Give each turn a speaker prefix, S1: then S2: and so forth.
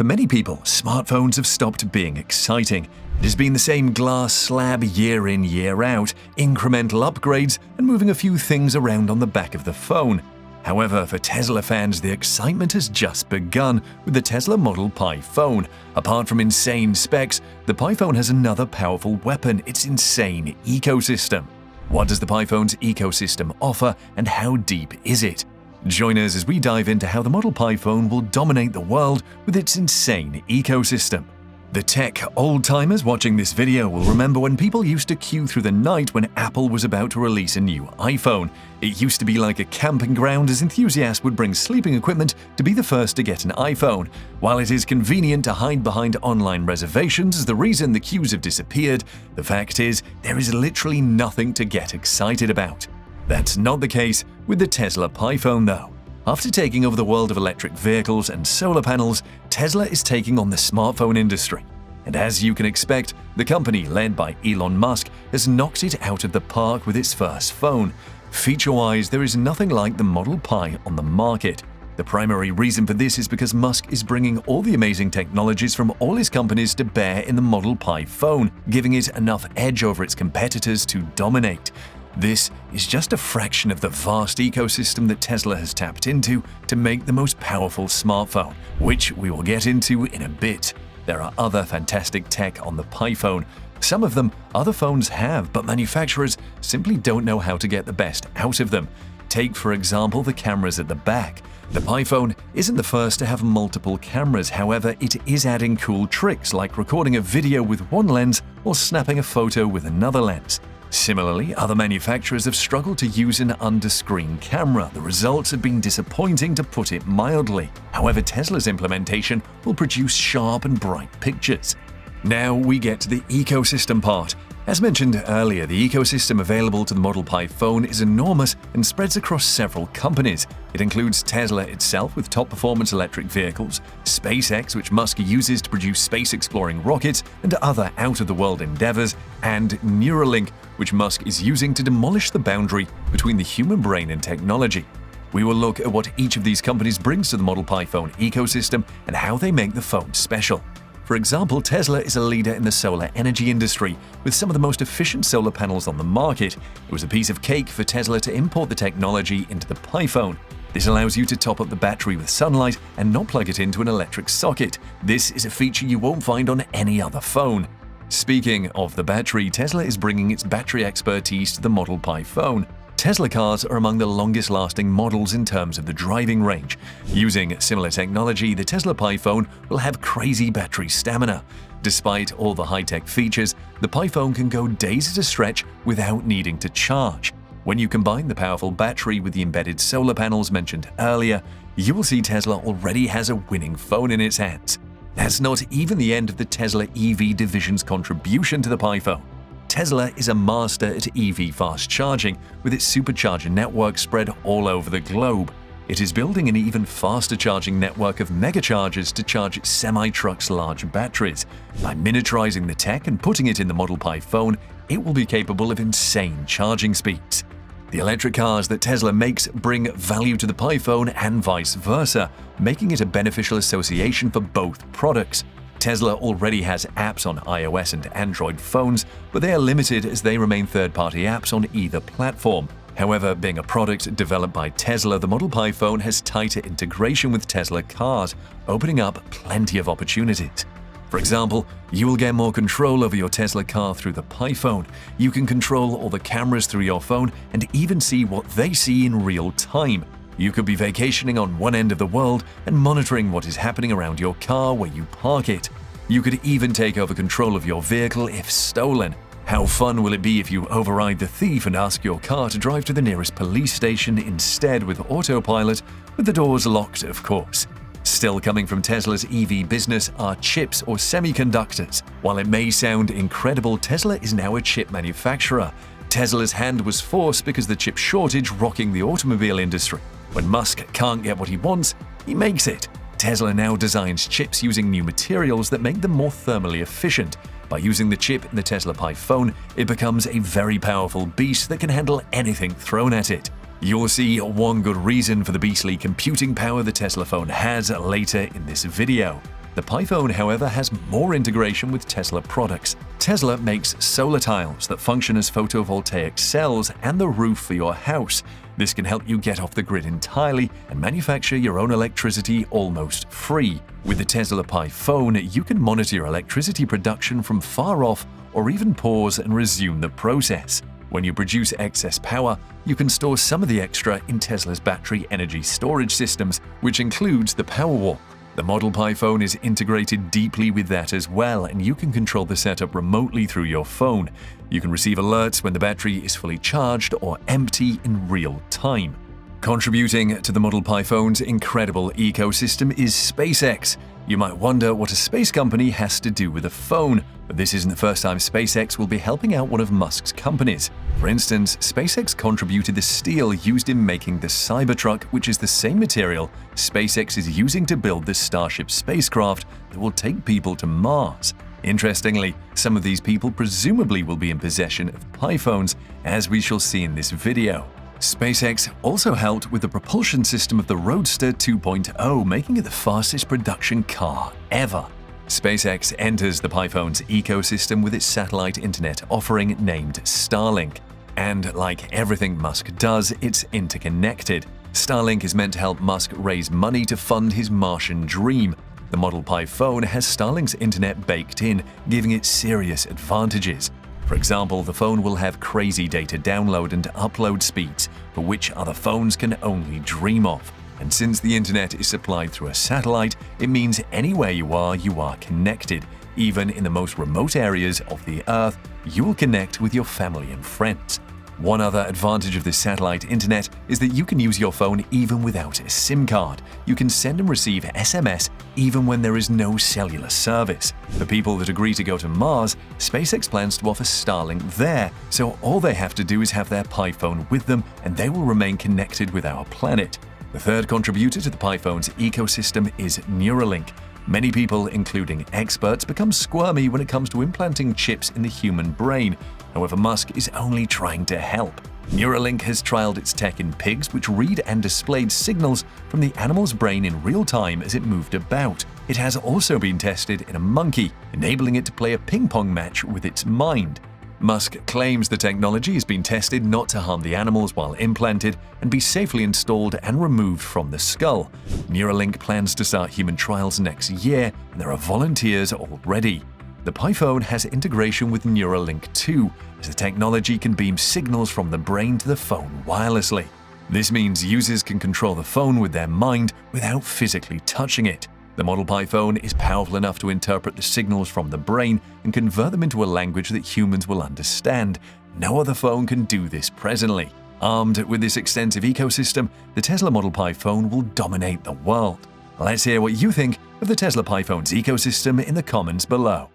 S1: For many people, smartphones have stopped being exciting. It has been the same glass slab year in, year out, incremental upgrades, and moving a few things around on the back of the phone. However, for Tesla fans, the excitement has just begun with the Tesla Model Pi phone. Apart from insane specs, the Pi phone has another powerful weapon: its insane ecosystem. What does the Pi phone's ecosystem offer, and how deep is it? Join us as we dive into how the Model Pi phone will dominate the world with its insane ecosystem. The tech old-timers watching this video will remember when people used to queue through the night when Apple was about to release a new iPhone. It used to be like a camping ground as enthusiasts would bring sleeping equipment to be the first to get an iPhone. While it is convenient to hide behind online reservations as the reason the queues have disappeared, the fact is there is literally nothing to get excited about. That's not the case with the Tesla Pi phone though. After taking over the world of electric vehicles and solar panels, Tesla is taking on the smartphone industry. And as you can expect, the company led by Elon Musk has knocked it out of the park with its first phone. Feature-wise, there is nothing like the Model Pi on the market. The primary reason for this is because Musk is bringing all the amazing technologies from all his companies to bear in the Model Pi phone, giving it enough edge over its competitors to dominate. This is just a fraction of the vast ecosystem that Tesla has tapped into to make the most powerful smartphone, which we will get into in a bit. There are other fantastic tech on the Pi phone. Some of them other phones have, but manufacturers simply don't know how to get the best out of them. Take, for example, the cameras at the back. The Pi phone isn't the first to have multiple cameras, however, it is adding cool tricks like recording a video with one lens or snapping a photo with another lens. Similarly, other manufacturers have struggled to use an under-screen camera. The results have been disappointing, to put it mildly. However, Tesla's implementation will produce sharp and bright pictures. Now we get to the ecosystem part. As mentioned earlier, the ecosystem available to the Model Pi phone is enormous and spreads across several companies. It includes Tesla itself with top-performance electric vehicles, SpaceX, which Musk uses to produce space-exploring rockets and other out-of-the-world endeavors, and Neuralink, which Musk is using to demolish the boundary between the human brain and technology. We will look at what each of these companies brings to the Model Pi phone ecosystem and how they make the phone special. For example, Tesla is a leader in the solar energy industry, with some of the most efficient solar panels on the market. It was a piece of cake for Tesla to import the technology into the Pi phone. This allows you to top up the battery with sunlight and not plug it into an electric socket. This is a feature you won't find on any other phone. Speaking of the battery, Tesla is bringing its battery expertise to the Model Pi phone. Tesla cars are among the longest-lasting models in terms of the driving range. Using similar technology, the Tesla Pi phone will have crazy battery stamina. Despite all the high-tech features, the Pi phone can go days at a stretch without needing to charge. When you combine the powerful battery with the embedded solar panels mentioned earlier, you will see Tesla already has a winning phone in its hands. That's not even the end of the Tesla EV division's contribution to the Pi phone. Tesla is a master at EV fast charging, with its supercharger network spread all over the globe. It is building an even faster charging network of megachargers to charge its semi-truck's large batteries. By miniaturizing the tech and putting it in the Model Pi phone, it will be capable of insane charging speeds. The electric cars that Tesla makes bring value to the Pi phone and vice versa, making it a beneficial association for both products. Tesla already has apps on iOS and Android phones, but they are limited as they remain third-party apps on either platform. However, being a product developed by Tesla, the Model Pi phone has tighter integration with Tesla cars, opening up plenty of opportunities. For example, you will get more control over your Tesla car through the Pi phone. You can control all the cameras through your phone and even see what they see in real time. You could be vacationing on one end of the world and monitoring what is happening around your car where you park it. You could even take over control of your vehicle if stolen. How fun will it be if you override the thief and ask your car to drive to the nearest police station instead with autopilot, with the doors locked, of course. Still coming from Tesla's EV business are chips or semiconductors. While it may sound incredible, Tesla is now a chip manufacturer. Tesla's hand was forced because of the chip shortage rocking the automobile industry. When Musk can't get what he wants, he makes it. Tesla now designs chips using new materials that make them more thermally efficient. By using the chip in the Tesla Pi phone, it becomes a very powerful beast that can handle anything thrown at it. You'll see one good reason for the beastly computing power the Tesla phone has later in this video. The Pi phone, however, has more integration with Tesla products. Tesla makes solar tiles that function as photovoltaic cells and the roof for your house. This can help you get off the grid entirely and manufacture your own electricity almost free. With the Tesla Pi phone, you can monitor your electricity production from far off or even pause and resume the process. When you produce excess power, you can store some of the extra in Tesla's battery energy storage systems, which includes the Powerwall. The Model Pi phone is integrated deeply with that as well, and you can control the setup remotely through your phone. You can receive alerts when the battery is fully charged or empty in real time. Contributing to the Model Pi phone's incredible ecosystem is SpaceX. You might wonder what a space company has to do with a phone, but this isn't the first time SpaceX will be helping out one of Musk's companies. For instance, SpaceX contributed the steel used in making the Cybertruck, which is the same material SpaceX is using to build the Starship spacecraft that will take people to Mars. Interestingly, some of these people presumably will be in possession of Pi phones, as we shall see in this video. SpaceX also helped with the propulsion system of the Roadster 2.0, making it the fastest production car ever. SpaceX enters the Pi phone's ecosystem with its satellite internet offering named Starlink. And like everything Musk does, it's interconnected. Starlink is meant to help Musk raise money to fund his Martian dream. The Model Pi phone has Starlink's internet baked in, giving it serious advantages. For example, the phone will have crazy data download and upload speeds for which other phones can only dream of. And since the internet is supplied through a satellite, it means anywhere you are connected. Even in the most remote areas of the Earth, you will connect with your family and friends. One other advantage of this satellite internet is that you can use your phone even without a SIM card. You can send and receive SMS even when there is no cellular service. For people that agree to go to Mars, SpaceX plans to offer Starlink there, so all they have to do is have their Pi phone with them and they will remain connected with our planet. The third contributor to the Pi phone's ecosystem is Neuralink. Many people, including experts, become squirmy when it comes to implanting chips in the human brain. However, Musk is only trying to help. Neuralink has trialed its tech in pigs, which read and displayed signals from the animal's brain in real time as it moved about. It has also been tested in a monkey, enabling it to play a ping-pong match with its mind. Musk claims the technology has been tested not to harm the animals while implanted and be safely installed and removed from the skull. Neuralink plans to start human trials next year, and there are volunteers already. The Pi phone has integration with Neuralink 2, as the technology can beam signals from the brain to the phone wirelessly. This means users can control the phone with their mind without physically touching it. The Model Pi phone is powerful enough to interpret the signals from the brain and convert them into a language that humans will understand. No other phone can do this presently. Armed with this extensive ecosystem, the Tesla Model Pi phone will dominate the world. Let's hear what you think of the Tesla Pi phone's ecosystem in the comments below.